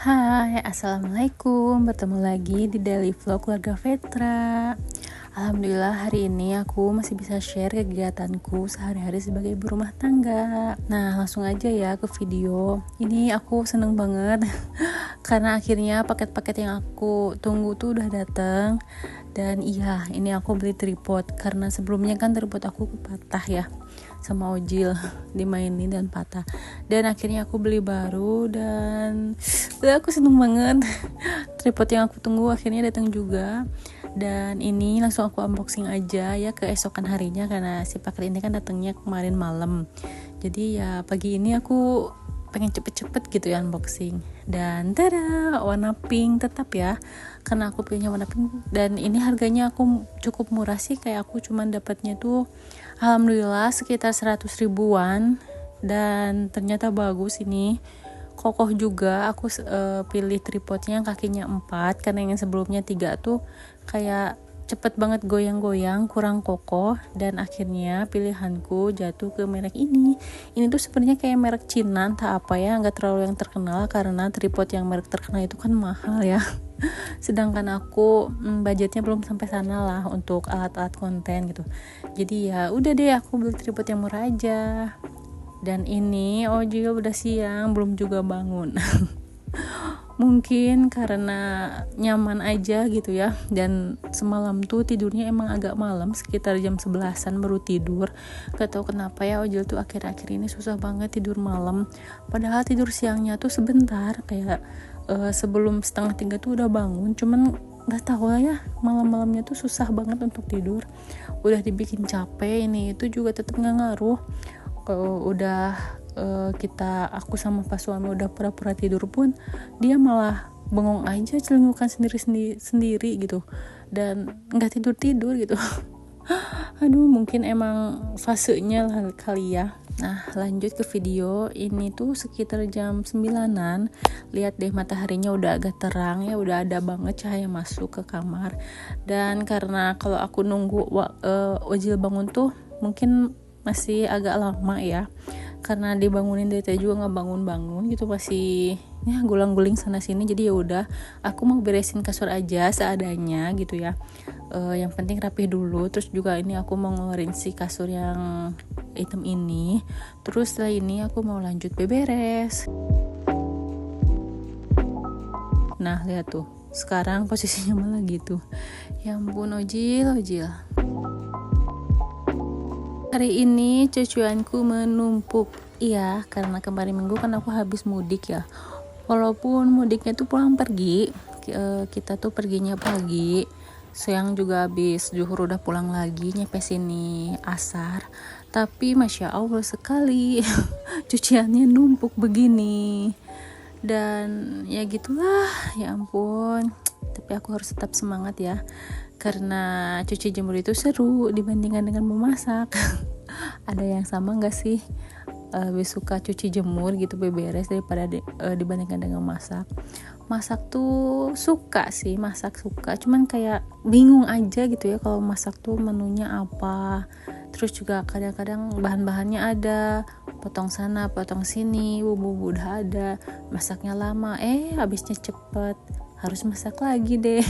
Hai, assalamualaikum. Bertemu lagi di daily vlog keluarga Vetra. Alhamdulillah hari ini aku masih bisa share kegiatanku sehari-hari sebagai ibu rumah tangga. Nah, langsung aja ya ke video. Ini aku seneng banget karena akhirnya paket-paket yang aku tunggu tuh udah datang. Dan iya, ini aku beli tripod karena sebelumnya kan tripod aku patah ya sama ojil, dimainin dan patah. Dan akhirnya aku beli baru dan aku seneng banget. Tripod yang aku tunggu akhirnya datang juga. Dan ini langsung aku unboxing aja ya keesokan harinya karena si paket ini kan datangnya kemarin malam. Jadi ya pagi ini aku pengen cepet-cepet gitu ya unboxing. Dan tada, warna pink tetap ya, karena aku pilihnya warna pink. Dan ini harganya aku cukup murah sih, kayak aku cuman dapatnya tuh alhamdulillah sekitar 100 ribuan. Dan ternyata bagus ini, kokoh juga. Aku pilih tripodnya yang kakinya 4 karena yang sebelumnya 3 tuh kayak cepet banget goyang-goyang, kurang kokoh. Dan akhirnya pilihanku jatuh ke merek ini. Ini tuh sebenarnya kayak merek Cina, entah apa ya, nggak terlalu yang terkenal karena tripod yang merek terkenal itu kan mahal ya. Sedangkan aku budgetnya belum sampai sana lah untuk alat-alat konten gitu. Jadi ya udah deh, aku beli tripod yang murah aja. Dan ini juga udah siang, belum juga bangun. Mungkin karena nyaman aja gitu ya. Dan semalam tuh tidurnya emang agak malam, sekitar jam 11-an baru tidur. Gak tahu kenapa ya, Ojil tuh akhir-akhir ini susah banget tidur malam. Padahal tidur siangnya tuh sebentar, kayak sebelum 2:30 tuh udah bangun. Cuman gak tahu lah ya, malam-malamnya tuh susah banget untuk tidur. Udah dibikin capek, ini itu juga tetap gak ngaruh. Kalau udah aku sama pas suami udah pura-pura tidur pun, dia malah bengong aja, celingukan sendiri gitu, dan nggak tidur gitu. Aduh, mungkin emang fasenya lah kali ya. Nah, lanjut ke video. Ini tuh sekitar jam 9-an. Lihat deh, mataharinya udah agak terang ya, udah ada banget cahaya masuk ke kamar. Dan karena kalau aku nunggu Ojil bangun tuh mungkin masih agak lama ya, karena dibangunin dari tadi juga nggak bangun gitu, masih ya gulang-guling sana sini. Jadi ya udah, aku mau beresin kasur aja seadanya gitu ya. Yang penting rapih dulu. Terus juga ini aku mau ngeluarin si kasur yang hitam ini. Terus setelah ini aku mau lanjut beberes. Nah, lihat tuh, sekarang posisinya malah gitu. Ya ampun, Ojil. Hari ini cucuanku menumpuk. Iya, karena kemarin minggu kan aku habis mudik ya. Walaupun mudiknya tuh pulang pergi, kita tuh perginya pagi, siang juga habis zuhur udah pulang lagi, nyampe sini asar. Tapi masya Allah sekali, cuciannya numpuk begini. Dan ya gitulah, ya ampun. Tapi aku harus tetap semangat ya, karena cuci jemur itu seru dibandingkan dengan memasak. Ada yang sama gak sih? Lebih suka cuci jemur gitu, beberes daripada dibandingkan dengan masak. Masak tuh suka sih, masak suka, cuman kayak bingung aja gitu ya kalau masak tuh menunya apa. Terus juga kadang-kadang bahan-bahannya ada, potong sana potong sini, bumbu udah ada, masaknya lama, habisnya cepet, harus masak lagi deh.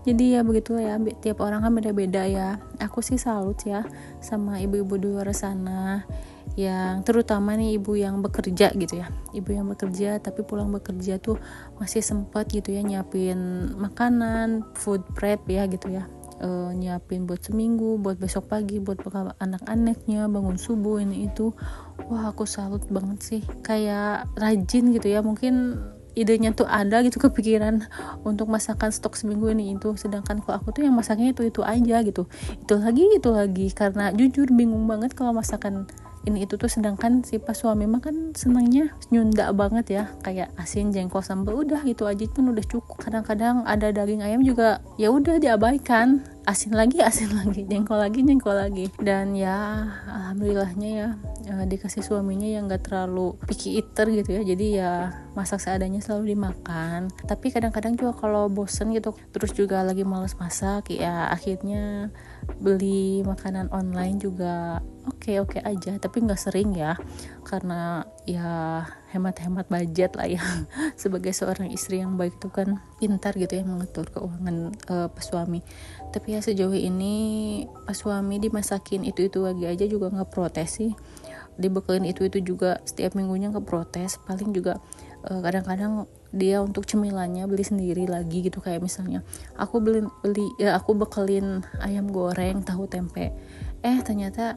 Jadi ya begitu ya, tiap orang kan beda-beda ya. Aku sih salut ya sama ibu-ibu di luar sana, yang terutama nih ibu yang bekerja gitu ya. Ibu yang bekerja tapi pulang bekerja tuh masih sempat gitu ya nyiapin makanan, food prep ya gitu ya. Nyiapin buat seminggu, buat besok pagi, buat bekal anak-anaknya, bangun subuh ini itu. Wah, aku salut banget sih, kayak rajin gitu ya. Mungkin idenya tuh ada gitu, kepikiran untuk masakan stok seminggu ini itu. Sedangkan kalau aku tuh yang masaknya itu aja gitu, itu lagi karena jujur bingung banget kalau masakan ini itu tuh. Sedangkan si pas suami mah kan senangnya nyunda banget ya, kayak asin, jengkol, sambal, udah gitu aja pun udah cukup. Kadang-kadang ada daging ayam juga ya udah diabaikan, asin lagi, jengkol lagi. Dan ya alhamdulillahnya ya, dikasih suaminya yang gak terlalu picky eater gitu ya, jadi ya masak seadanya selalu dimakan. Tapi kadang-kadang juga kalau bosen gitu terus juga lagi males masak, ya akhirnya beli makanan online juga oke aja, tapi nggak sering ya, karena ya hemat-hemat budget lah ya. Sebagai seorang istri yang baik itu kan pintar gitu ya mengatur keuangan pas suami. Tapi ya sejauh ini pas suami dimasakin itu lagi aja juga nggak protes sih, dibekelin itu juga setiap minggunya nggak protes. Paling juga kadang-kadang dia untuk cemilannya beli sendiri lagi gitu, kayak misalnya aku aku bekelin ayam goreng tahu tempe, ternyata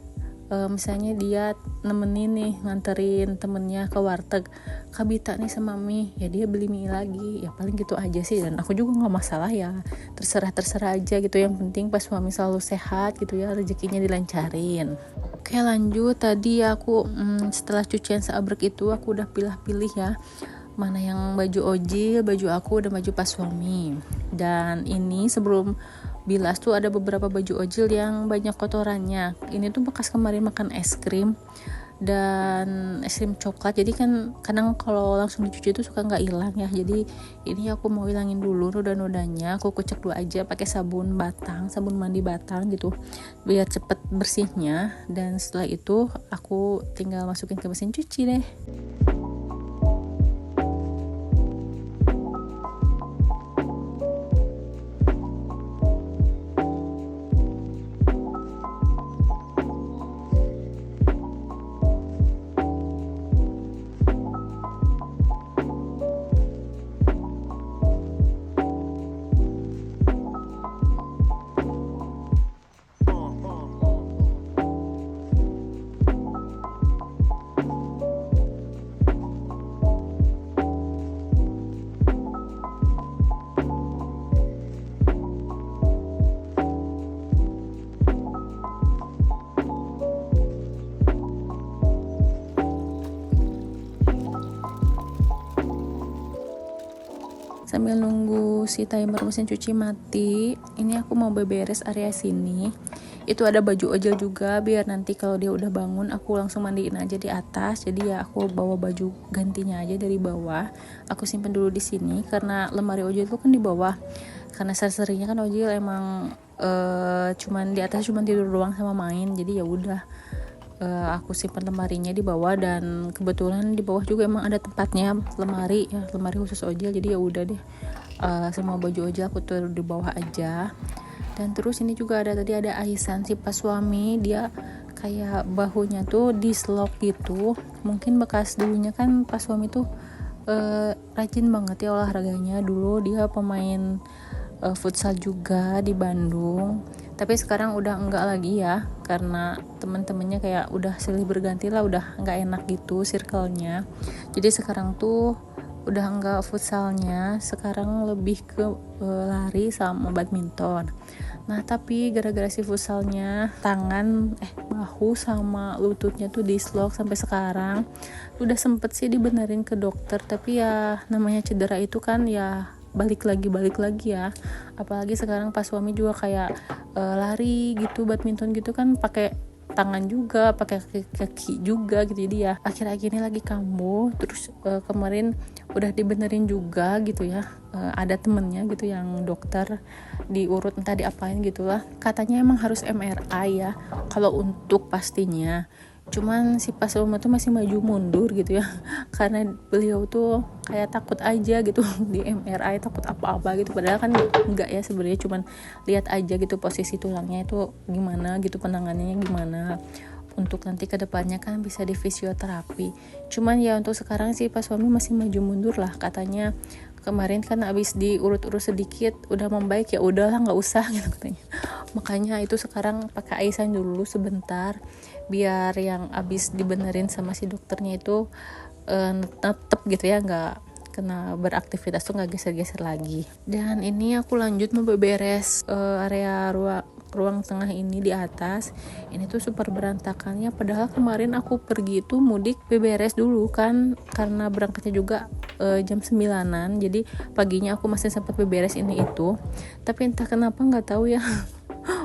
misalnya dia nemenin nih nganterin temennya ke warteg, kabita nih sama mie, ya dia beli mie lagi, ya paling gitu aja sih. Dan aku juga nggak masalah ya, terserah aja gitu, yang penting pas suami selalu sehat gitu ya, rezekinya dilancarin. Oke, lanjut. Tadi aku setelah cucian seabrek itu aku udah pilih ya mana yang baju ojil, baju aku, dan baju pas suami. Dan ini sebelum bilas tuh ada beberapa baju ojil yang banyak kotorannya. Ini tuh bekas kemarin makan es krim dan es krim coklat, jadi kan kadang kalau langsung dicuci itu suka nggak hilang ya. Jadi ini aku mau hilangin dulu noda-nodanya, aku kucek dulu aja pakai sabun mandi batang gitu biar cepet bersihnya. Dan setelah itu aku tinggal masukin ke mesin cuci deh. Sambil nunggu si timer mesin cuci mati, ini aku mau beberes area sini. Itu ada baju ojel juga, biar nanti kalau dia udah bangun aku langsung mandiin aja di atas. Jadi ya aku bawa baju gantinya aja dari bawah, aku simpen dulu di sini karena lemari ojel itu kan di bawah. Karena sering-seringnya kan ojel emang cuman di atas cuman tidur doang sama main, jadi ya udah aku simpan lemarinya di bawah. Dan kebetulan di bawah juga emang ada tempatnya lemari khusus ojel, jadi ya udah deh, semua baju ojel aku taruh di bawah aja. Dan terus ini juga ada Aisan si pas suami, dia kayak bahunya tuh dislok gitu, mungkin bekas dulunya kan pas suami tuh rajin banget ya olahraganya. Dulu dia pemain futsal juga di Bandung, tapi sekarang udah enggak lagi ya, karena teman-temannya kayak udah silih berganti lah, udah enggak enak gitu circle-nya. Jadi sekarang tuh udah enggak futsalnya, sekarang lebih ke lari sama badminton. Nah tapi gara-gara si futsalnya bahu sama lututnya tuh dislok sampai sekarang. Udah sempet sih dibenerin ke dokter, tapi ya namanya cedera itu kan ya balik lagi ya. Apalagi sekarang pas suami juga kayak lari gitu, badminton gitu kan pakai tangan juga, pakai kaki juga gitu. Jadi ya akhir-akhir ini lagi kambuh. Terus kemarin udah dibenerin juga gitu ya, ada temennya gitu yang dokter, diurut entah diapain gitulah. Katanya emang harus MRI ya kalau untuk pastinya. Cuman si pas rumah tuh masih maju mundur gitu ya, karena beliau tuh kayak takut aja gitu di MRI, takut apa-apa gitu. Padahal kan enggak ya, sebenarnya cuman lihat aja gitu posisi tulangnya itu gimana gitu, penanganannya gimana. Untuk nanti kedepannya kan bisa di fisioterapi. Cuman ya untuk sekarang sih pas suami masih maju mundur lah katanya. Kemarin kan abis diurut-urut sedikit udah membaik, ya udahlah nggak usah gitu katanya. Makanya itu sekarang pakai Aisan dulu sebentar, biar yang abis dibenerin sama si dokternya itu tetep gitu ya, nggak kena beraktivitas tuh nggak geser-geser lagi. Dan ini aku lanjut mau beberes area ruang tengah ini di atas. Ini tuh super berantakannya, padahal kemarin aku pergi tuh mudik beberes dulu kan, karena berangkatnya juga jam 9-an, jadi paginya aku masih sempat beberes ini itu. Tapi entah kenapa nggak tahu ya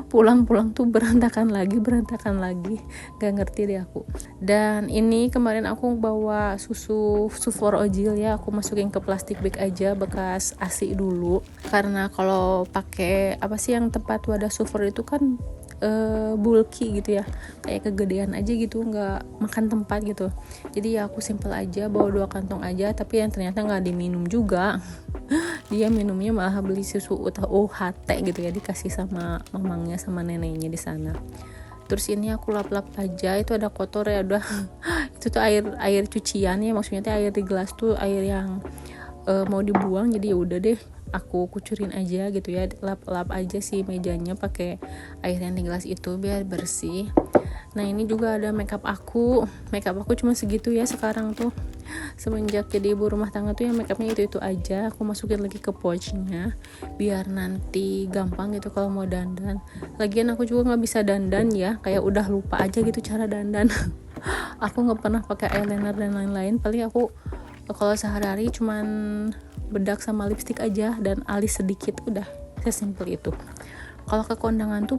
pulang-pulang tuh berantakan lagi, gak ngerti deh aku. Dan ini kemarin aku bawa susu for ojil ya, aku masukin ke plastik bag aja bekas ASI dulu, karena kalau pakai apa sih yang tempat wadah sufor itu kan bulky gitu ya, kayak kegedean aja gitu, nggak makan tempat gitu. Jadi ya aku simple aja, bawa 2 kantong aja, tapi yang ternyata nggak diminum juga. Dia minumnya malah beli susu UHT gitu ya, dikasih sama mamangnya sama neneknya di sana. Terus ini aku lap-lap aja, itu ada kotor ya udah. Itu tuh air cucian ya, maksudnya tuh air di gelas tuh air yang mau dibuang, jadi ya udah deh aku kucurin aja gitu ya, lap-lap aja sih mejanya pakai air yang di gelas itu biar bersih. Nah ini juga ada makeup aku cuma segitu ya sekarang tuh, semenjak jadi ibu rumah tangga tuh yang makeupnya itu aja. Aku masukin lagi ke pouchnya biar nanti gampang gitu kalau mau dandan. Lagian aku juga nggak bisa dandan ya, kayak udah lupa aja gitu cara dandan. Aku nggak pernah pakai eyeliner dan lain-lain, paling aku kalau sehari-hari cuman bedak sama lipstick aja dan alis sedikit, udah sesimpel itu. Kalau ke kondangan tuh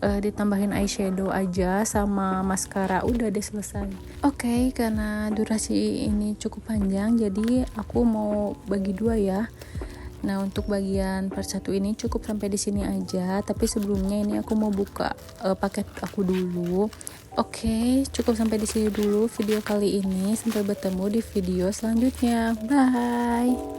ditambahin eyeshadow aja sama maskara, udah deh selesai. Oke, karena durasi ini cukup panjang jadi aku mau bagi 2 ya. Nah untuk bagian part 1 ini cukup sampai di sini aja, tapi sebelumnya ini aku mau buka paket aku dulu. Oke, cukup sampai di sini dulu video kali ini. Sampai bertemu di video selanjutnya. Bye.